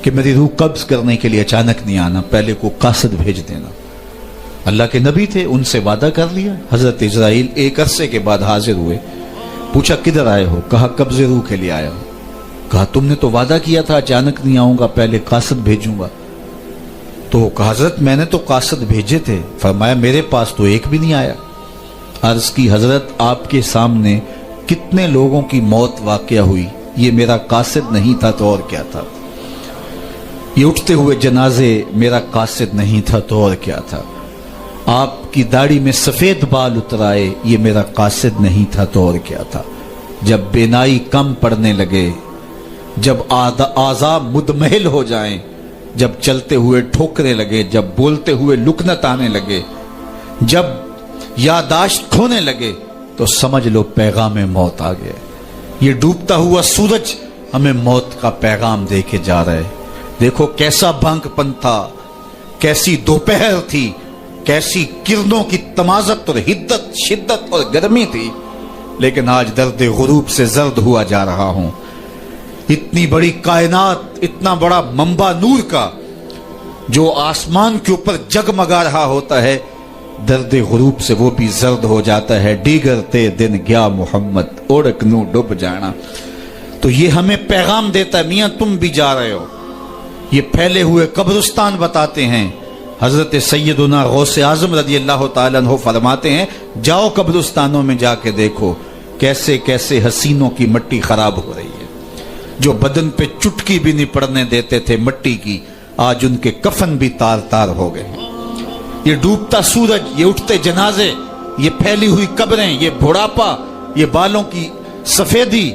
کہ میری روح قبض کرنے کے لیے اچانک نہیں آنا، پہلے کو قاصد بھیج دینا۔ اللہ کے نبی تھے، ان سے وعدہ کر لیا۔ حضرت اسرائیل ایک عرصے کے بعد حاضر ہوئے، پوچھا کدھر آئے ہو؟ کہا قبض روح کے لیے آیا ہوں۔ کہا تم نے تو وعدہ کیا تھا اچانک نہیں آؤں گا، پہلے قاصد بھیجوں گا۔ تو کہا حضرت میں نے تو قاصد بھیجے تھے۔ فرمایا میرے پاس تو ایک بھی نہیں آیا۔ عرض کی حضرت آپ کے سامنے کتنے لوگوں کی موت واقع ہوئی، یہ میرا قاصد نہیں تھا تو اور کیا تھا؟ یہ اٹھتے ہوئے جنازے میرا قاصد نہیں تھا تو اور کیا تھا؟ آپ کی داڑھی میں سفید بال اتر آئے، یہ میرا قاصد نہیں تھا تو اور کیا تھا؟ جب بینائی کم پڑنے لگے، جب اعضاء مدمحل ہو جائیں، جب چلتے ہوئے ٹھوکرے لگے، جب بولتے ہوئے لکنت آنے لگے، جب یادداشت کھونے لگے، تو سمجھ لو پیغام موت آ گیا۔ یہ ڈوبتا ہوا سورج ہمیں موت کا پیغام دے کے جا رہا ہے۔ دیکھو کیسا بھنگ پن تھا، کیسی دوپہر تھی، کیسی کرنوں کی تمازت اور حدت، شدت اور گرمی تھی، لیکن آج درد غروب سے زرد ہوا جا رہا ہوں۔ اتنی بڑی کائنات، اتنا بڑا منبع نور کا جو آسمان کے اوپر جگمگا رہا ہوتا ہے، درد غروب سے وہ بھی زرد ہو جاتا ہے۔ دیگرتے دن گیا محمد، اوڑک نو ڈوب جانا۔ تو یہ ہمیں پیغام دیتا ہے میاں تم بھی جا رہے ہو۔ یہ پھیلے ہوئے قبرستان بتاتے ہیں۔ حضرت سیدنا غوث اعظم رضی اللہ تعالیٰ عنہ فرماتے ہیں جاؤ قبرستانوں میں جا کے دیکھو کیسے کیسے حسینوں کی مٹی خراب ہو رہی ہے۔ جو بدن پہ چٹکی بھی نہیں پڑنے دیتے تھے مٹی کی، آج ان کے کفن بھی تار تار ہو گئے ہیں۔ یہ ڈوبتا سورج، یہ اٹھتے جنازے، یہ پھیلی ہوئی قبریں، یہ بڑھاپا، یہ بالوں کی سفیدی،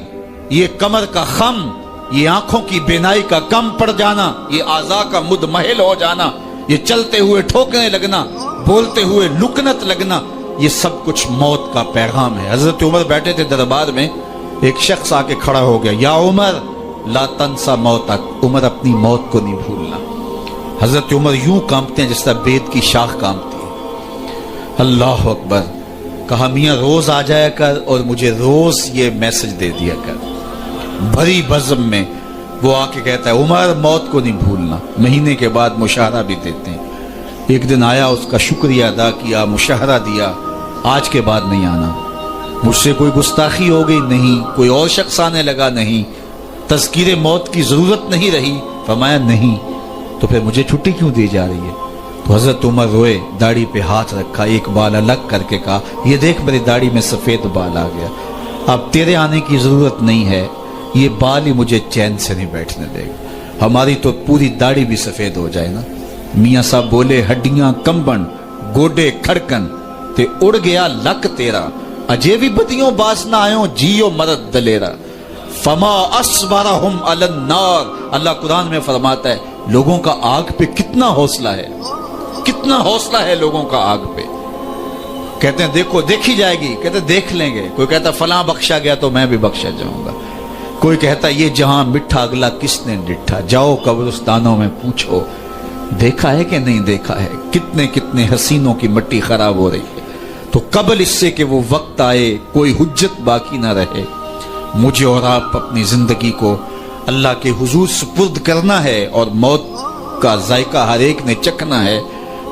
یہ کمر کا خم، یہ آنکھوں کی بینائی کا کم پڑ جانا، یہ اعضاء کا مدمحل ہو جانا، یہ چلتے ہوئے ٹھوکنے لگنا، بولتے ہوئے لکنت لگنا، یہ سب کچھ موت کا پیغام ہے۔ حضرت عمر بیٹھے تھے دربار میں، ایک شخص آ کے کھڑا ہو گیا، یا عمر لا تنسا موتک، عمر اپنی موت کو نہیں بھولنا۔ حضرت عمر یوں کانپتے ہیں جس طرح بید کی شاخ کانپتی ہے۔ اللہ اکبر۔ کہا میاں روز آ جایا کر اور مجھے روز یہ میسج دے دیا کر۔ بھری بزم میں وہ آ کے کہتا ہے عمر موت کو نہیں بھولنا۔ مہینے کے بعد مشاہرہ بھی دیتے ہیں۔ ایک دن آیا، اس کا شکریہ ادا کیا، مشاہرہ دیا، آج کے بعد نہیں آنا۔ مجھ سے کوئی گستاخی ہو گئی؟ نہیں۔ کوئی اور شخص آنے لگا؟ نہیں۔ تذکیر موت کی ضرورت نہیں رہی؟ فرمایا نہیں۔ تو پھر مجھے چھٹی کیوں دی جا رہی ہے؟ تو حضرت عمر روئے، داڑھی پہ ہاتھ رکھا، ایک بال الگ کر کے کہا یہ دیکھ میری داڑھی میں سفید بال آ گیا، اب تیرے آنے کی ضرورت نہیں ہے، یہ بال ہی مجھے چین سے نہیں بیٹھنے دے گا۔ ہماری تو پوری داڑھی بھی سفید ہو جائے نا۔ میاں صاحب بولے ہڈیاں کمبن، گوڈے کھڑکن تے اڑ گیا لک تیرا، اجے بھی بدیوں باس نہ آئوں، جیو مرد دلیرا، فما اصبرہم علی النار۔ اللہ قرآن میں فرماتا ہے لوگوں کا آگ پہ کتنا حوصلہ ہے، کتنا حوصلہ ہے لوگوں کا آگ پہ۔ کہتے ہیں دیکھو دیکھی جائے گی، کہتے ہیں دیکھ لیں گے۔ کوئی کہتا فلاں بخشا گیا تو میں بھی بخشا جاؤں گا۔ کوئی کہتا یہ جہاں مٹھا اگلا کس نے ڈٹھا، جاؤ قبرستانوں میں پوچھو دیکھا ہے کہ نہیں دیکھا ہے، کتنے کتنے حسینوں کی مٹی خراب ہو رہی ہے۔ تو قبل اس سے کہ وہ وقت آئے کوئی حجت باقی نہ رہے، مجھے اور آپ اپنی زندگی کو اللہ کے حضور سپرد کرنا ہے، اور موت کا ذائقہ ہر ایک نے چکھنا ہے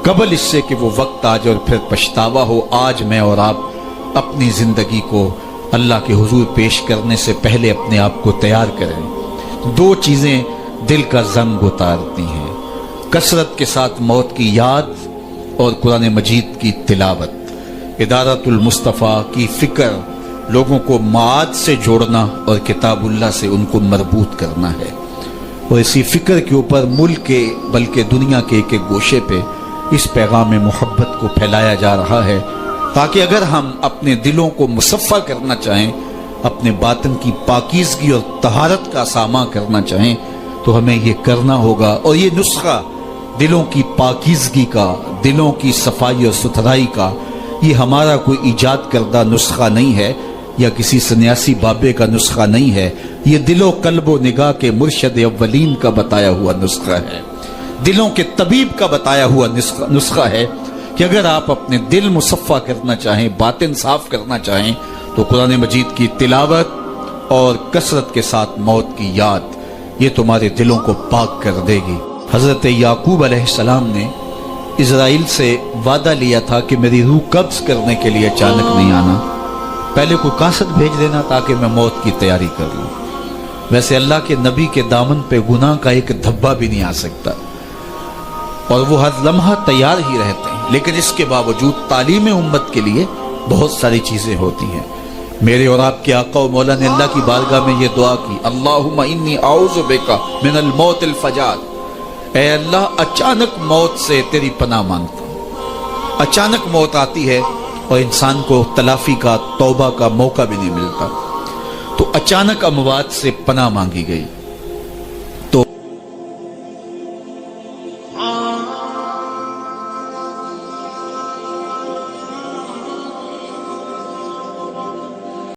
قبل اس سے کہ وہ وقت آ جائے اور پھر پچھتاوا ہو۔ آج میں اور آپ اپنی زندگی کو اللہ کے حضور پیش کرنے سے پہلے اپنے آپ کو تیار کریں۔ دو چیزیں دل کا زنگ اتارتی ہیں، کثرت کے ساتھ موت کی یاد اور قرآن مجید کی تلاوت۔ ادارت المصطفیٰ کی فکر لوگوں کو معاد سے جوڑنا اور کتاب اللہ سے ان کو مربوط کرنا ہے، اور اسی فکر کے اوپر ملک کے بلکہ دنیا کے ایک ایک گوشے پہ اس پیغام محبت کو پھیلایا جا رہا ہے، تاکہ اگر ہم اپنے دلوں کو مصفا کرنا چاہیں، اپنے باطن کی پاکیزگی اور طہارت کا ساماں کرنا چاہیں، تو ہمیں یہ کرنا ہوگا۔ اور یہ نسخہ دلوں کی پاکیزگی کا، دلوں کی صفائی اور ستھرائی کا، یہ ہمارا کوئی ایجاد کردہ نسخہ نہیں ہے، یا کسی سنیاسی بابے کا نسخہ نہیں ہے، یہ دل و قلب و نگاہ کے مرشد اولین کا بتایا ہوا نسخہ ہے، دلوں کے طبیب کا بتایا ہوا نسخہ ہے کہ اگر آپ اپنے دل مصفا کرنا چاہیں، باطن صاف کرنا چاہیں، تو قرآن مجید کی تلاوت اور کثرت کے ساتھ موت کی یاد، یہ تمہارے دلوں کو پاک کر دے گی۔ حضرت یعقوب علیہ السلام نے اسرائیل سے وعدہ لیا تھا کہ میری روح قبض کرنے کے لیے اچانک نہیں آنا، پہلے کوئی قاصد بھیج دینا تاکہ میں موت کی تیاری کر لوں۔ ویسے اللہ کے نبی کے دامن پہ گناہ کا ایک دھبا بھی نہیں آ سکتا، اور وہ ہر لمحہ تیار ہی رہتے ہیں، لیکن اس کے باوجود تعلیم امت کے لیے بہت ساری چیزیں ہوتی ہیں۔ میرے اور آپ کے آقا و مولا نے اللہ کی بارگاہ میں یہ دعا کی، اللہم انی اعوذ بک من الموت الفجاۃ، اے اللہ اچانک موت سے تیری پناہ مانگتا ہوں۔ اچانک موت آتی ہے اور انسان کو تلافی کا، توبہ کا موقع بھی نہیں ملتا، تو اچانک اموات سے پناہ مانگی گئی۔